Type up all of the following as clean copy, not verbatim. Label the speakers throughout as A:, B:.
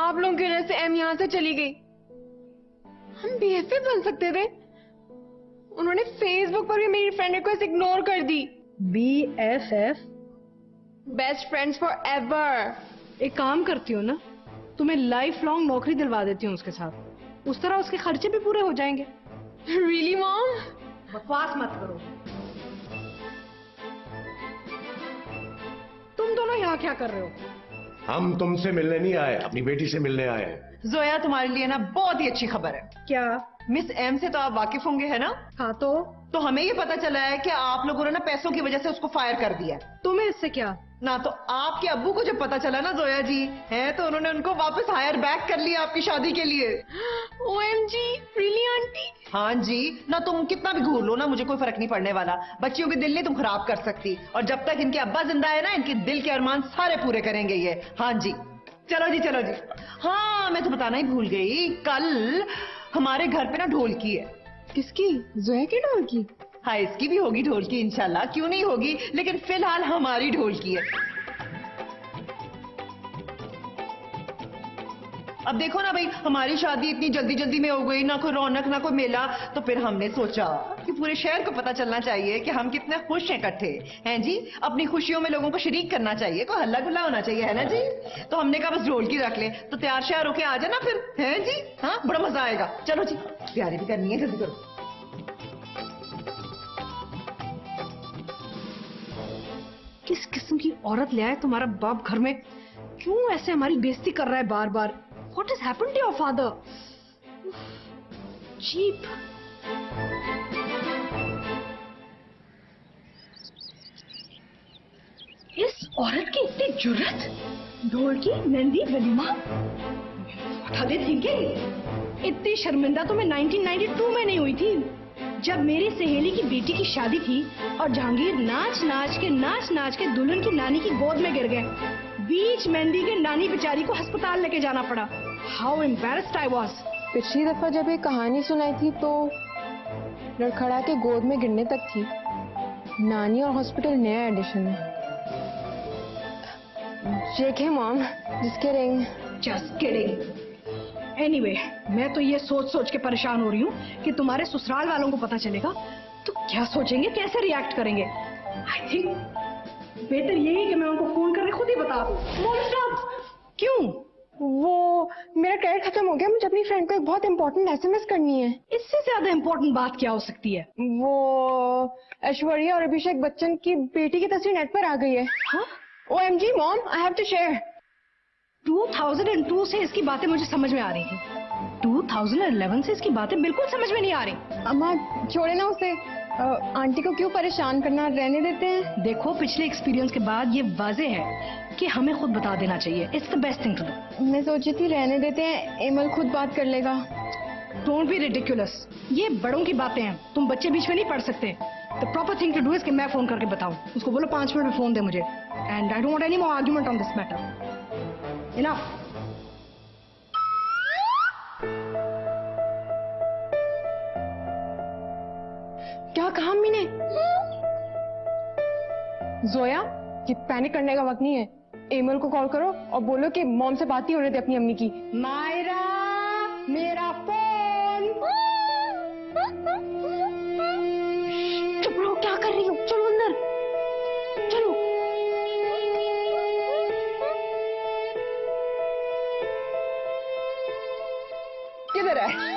A: आप लोगों की वजह से एम यहाँ से चली गई। हम बीएफए बन सकते थे। उन्होंने फेसबुक पर भी मेरी फ्रेंड रिक्वेस्ट इग्नोर कर दी।
B: BFF?
A: Best friends for ever.
B: एक काम करती हूँ ना, तुम्हें लाइफ लॉन्ग नौकरी दिलवा देती हूँ उसके साथ। उस तरह उसके खर्चे भी पूरे हो जाएंगे।
A: Really mom?
B: बकवास मत करो। तुम दोनों यहाँ क्या कर रहे हो?
C: हम तुमसे मिलने नहीं आए, अपनी बेटी से मिलने आए हैं।
D: जोया, तुम्हारे लिए ना बहुत ही अच्छी खबर है।
B: क्या?
D: मिस एम से तो आप वाकिफ होंगे, है ना?
B: हाँ
D: तो हमें ये पता चला है कि आप लोगों ने ना पैसों की वजह से उसको फायर कर दिया है।
B: तुम्हें इससे क्या?
D: ना तो आपके अब्बू को जब पता चला ना जोया जी, है तो उन्होंने उनको वापस हायर बैक कर लिया आपकी शादी के लिए।
A: OMG, really aunty?
D: हाँ जी, ना तुम कितना भी घूर लो ना, मुझे कोई फर्क नहीं पड़ने वाला। बच्चियों के दिल नहीं तुम खराब कर सकती, और जब तक इनके अब्बा जिंदा है ना, इनके दिल के अरमान सारे पूरे करेंगे ये। हाँ जी, चलो जी चलो जी। हाँ, मैं तो बताना ही भूल गई, कल हमारे घर पे ना ढोलकी है।
A: किसकी? जोया की ढोलकी?
D: हाँ, इसकी भी होगी ढोलकी इंशाल्लाह, क्यों नहीं होगी, लेकिन फिलहाल हमारी ढोलकी है। अब देखो ना भाई, हमारी शादी इतनी जल्दी जल्दी में हो गई, ना कोई रौनक ना कोई मेला, तो फिर हमने सोचा कि पूरे शहर को पता चलना चाहिए कि हम कितने खुश हैं इकट्ठे, हैं जी। अपनी खुशियों में लोगों को शरीक करना चाहिए, कोई हल्ला गुल्ला होना चाहिए, है ना जी। तो हमने कहा बस ढोलकी रख ले, तो तैयार श्यार होके आ जाना फिर, हैं जी। हाँ, बड़ा मजा आएगा। चलो जी, तैयारी भी करनी है, जल्दी करो।
B: किस किस्म की औरत ले आए तुम्हारा बाप घर में? क्यों ऐसे हमारी बेइज्जती कर रहा है बार बार? What has happened to your father? Cheap. इस औरत की इतनी जुर्रत? ढोलकी, mehndi, walima? What are they thinking? इतनी शर्मिंदा तो मैं 1992 में नहीं हुई थी, जब मेरी सहेली की बेटी की शादी थी और जहांगीर नाच नाच के दुल्हन की नानी की गोद में गिर गए। बीच मेहंदी के नानी बेचारी को अस्पताल लेके जाना पड़ा। How embarrassed I was.
A: पिछली दफा जब ये कहानी सुनाई थी तो लड़खड़ा के गोद में गिरने तक थी। नानी और हॉस्पिटल नया एडिशन है। जेके mom, just kidding.
B: Just kidding. Anyway, मैं तो ये सोच के परेशान हो रही हूँ कि तुम्हारे ससुराल वालों को पता चलेगा तो क्या सोचेंगे, कैसे रिएक्ट करेंगे। I think बेहतर यही कि मैं उनको फोन करके खुद ही बता दूँ। Mom, stop. क्यों?
A: वो मेरा क्रेडिट खत्म हो गया, मुझे अपनी फ्रेंड को एक बहुत इंपॉर्टेंट SMS करनी है।
B: इससे ज्यादा इम्पोर्टेंट बात क्या हो सकती है?
A: वो ऐश्वर्या और अभिषेक बच्चन की बेटी की तस्वीर नेट पर आ गई है।
B: हाँ?
A: OMG mom, I have to share.
B: 2002 से इसकी बातें मुझे समझ में आ रही थी, 2011 से इसकी बातें बिल्कुल समझ में नहीं आ रही।
A: अम्मा छोड़े ना उसे, आंटी को क्यों परेशान करना, रहने देते हैं।
B: देखो, पिछले एक्सपीरियंस के बाद ये वाजे है कि हमें खुद बता देना चाहिए। It's the best thing to do.
A: मैं सोची थी रहने देते हैं, एमल खुद बात कर लेगा।
B: डोंट बी रिडिकुलस, ये बड़ों की बातें हैं, तुम बच्चे बीच में नहीं पढ़ सकते। The proper thing to do is कि मैं फोन करके बताऊं उसको, बोलो 5 मिनट में फोन दे मुझे। And I don't want any more argument on this matter. Enough.
A: क्या कहा अम्मी ने? जोया, ये पैनिक करने का वक्त नहीं है। एमल को कॉल करो और बोलो कि मॉम से बात ही होने दे अपनी अम्मी की।
B: मायरा, मेरा फोन।
A: चुप रहो, क्या कर रही हो? चलो अंदर, चलो।
D: किधर है?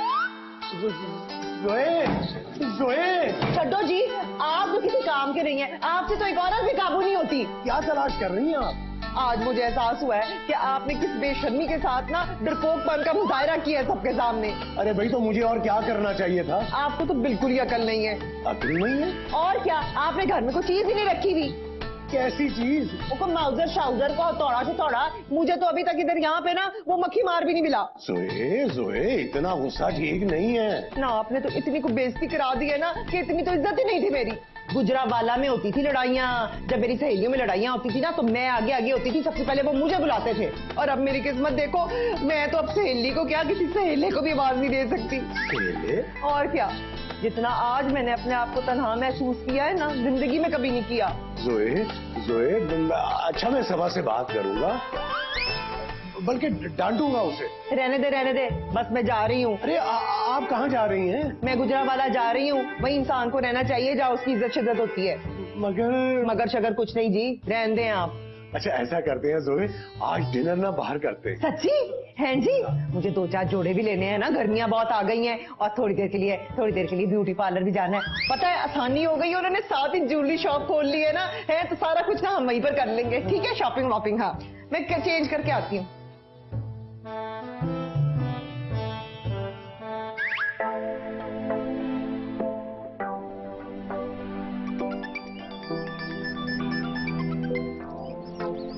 D: छड्डो जी, आप तो किसी काम के नहीं है, आपसे तो एक औरत भी काबू नहीं होती।
C: क्या तलाश कर रही हैं आप?
D: आज मुझे एहसास हुआ है कि आपने किस बेशर्मी के साथ ना डरपोकपन का मुजाहरा किया है सबके सामने।
C: अरे भाई, तो मुझे और क्या करना चाहिए था?
D: आपको तो बिल्कुल ही अकल नहीं है।
C: अकल नहीं है?
D: और क्या, आपने घर में कोई चीज ही नहीं रखी हुई।
C: कैसी चीज?
D: वो माउजर शाउजर को तोड़ा से तोड़ा, मुझे तो अभी तक इधर यहाँ पे ना वो मक्खी मार भी नहीं मिला।
C: जोए, इतना गुस्सा ठीक नहीं है
D: ना। आपने तो इतनी को बेइज्जती करा दी है ना कि इतनी तो इज्जत ही नहीं थी मेरी। गुजरावाला में होती थी लड़ाइयाँ, जब मेरी सहेलियों में लड़ाइयाँ होती थी ना तो मैं आगे आगे होती थी, सबसे पहले वो मुझे बुलाते थे। और अब मेरी किस्मत देखो, मैं तो अब सहेली को क्या, किसी सहेले को भी आवाज नहीं दे सकती।
C: सहेले?
D: और क्या, जितना आज मैंने अपने आप को तन्हा महसूस किया है ना, जिंदगी में कभी नहीं किया।
C: जोए, अच्छा मैं सभा से बात करूंगा। बल्कि डांटूंगा उसे।
D: रहने दे, बस मैं जा रही हूँ।
C: अरे आप कहाँ जा रही हैं?
D: मैं गुजरावाला जा रही हूँ, वही इंसान को रहना चाहिए जहाँ उसकी इज्जत शिद्दत होती है। मगर शगर कुछ नहीं जी, रहने दें आप।
C: अच्छा ऐसा करते हैं जोए, आज डिनर ना बाहर करते हैं।
D: सच्ची? हैं जी, मुझे 2-4 जोड़े भी लेने हैं ना, गर्मियां बहुत आ गई हैं और थोड़ी देर के लिए ब्यूटी पार्लर भी जाना है। पता है आसानी हो गई, उन्होंने साथ ही ज्वेलरी शॉप खोल ली है ना, है तो सारा कुछ ना हम वहीं पर कर लेंगे। ठीक है, शॉपिंग वॉपिंग। हाँ मैं चेंज करके आती हूँ।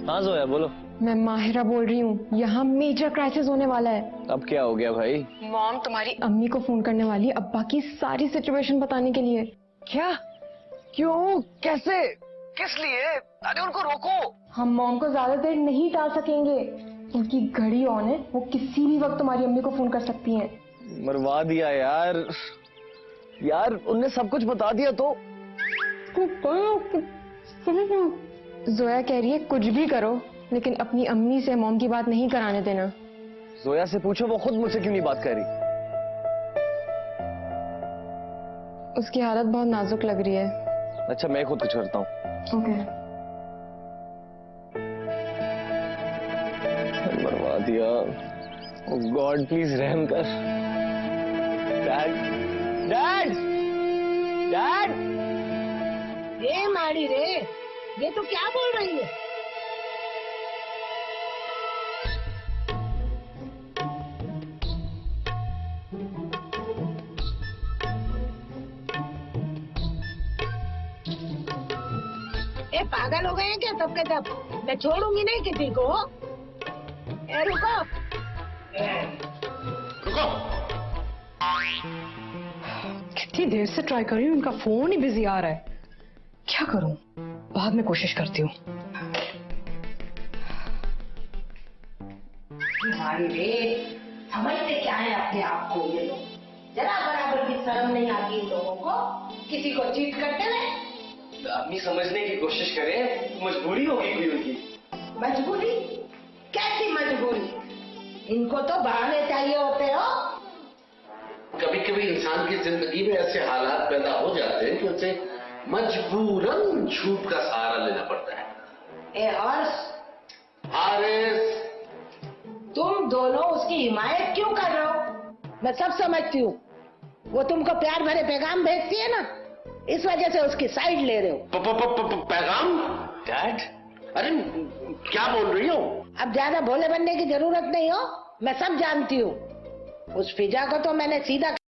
E: हाँ जोया बोलो।
A: मैं माहिरा बोल रही हूँ, यहाँ मेजर क्राइसिस होने वाला है।
E: अब क्या हो गया भाई?
A: मॉम तुम्हारी अम्मी को फोन करने वाली है अब्बा की सारी सिचुएशन बताने के लिए।
E: क्या? क्यों? कैसे? किस लिए? अरे उनको रोको।
A: हम मॉम को ज्यादा देर नहीं टाल सकेंगे, उनकी घड़ी ऑन है, वो किसी भी वक्त तुम्हारी अम्मी को फोन कर सकती हैं।
E: मरवा दिया यार। यार उनने सब कुछ बता दिया तो।
A: जोया कह रही है कुछ भी करो लेकिन अपनी अम्मी से मॉम की बात नहीं कराने देना।
E: जोया से पूछो वो खुद मुझसे क्यों नहीं बात कर रही।
A: उसकी हालत बहुत नाजुक लग रही है।
E: अच्छा मैं खुद कुछ करता हूँ।
A: ओके।
E: मरवा दिया। गॉड प्लीज रहम कर। Dad dad dad.
F: ये मारी रे, ये तो क्या बोल रही है? ये पागल हो गए हैं क्या सब के सब? मैं छोड़ूंगी नहीं किसी को। ए रुको।
B: कितनी देर से ट्राई कर रही हूँ, उनका फोन ही बिजी आ रहा है। क्या करूं? बाद में कोशिश करती हूँ।
F: मारी रे, समझते क्या है अपने आप को ये लोग? जरा बराबर की शर्म नहीं आती इन लोगों को, किसी को चीट करते रहे।
E: अम्मी समझने की कोशिश करें, मजबूरी होगी कोई उनकी।
F: मजबूरी? कैसी मजबूरी? इनको तो बहाने चाहिए होते हो।
G: कभी कभी इंसान की जिंदगी में ऐसे हालात पैदा हो जाते हैं कि उसे मजबूरन झूठ का सहारा लेना पड़ता है।
F: ए हर्ष,
G: हारिस,
F: तुम दोनों उसकी हिमायत क्यों कर रहे हो? मैं सब समझती हूँ, वो तुमको प्यार भरे पैगाम भेजती है ना, इस वजह से उसकी साइड ले रहे हो।
G: पैगाम?
E: डैड?
G: अरे क्या बोल रही हो?
F: अब ज्यादा भोले बनने की जरूरत नहीं हो, मैं सब जानती हूँ। उस फिजा को तो मैंने सीधा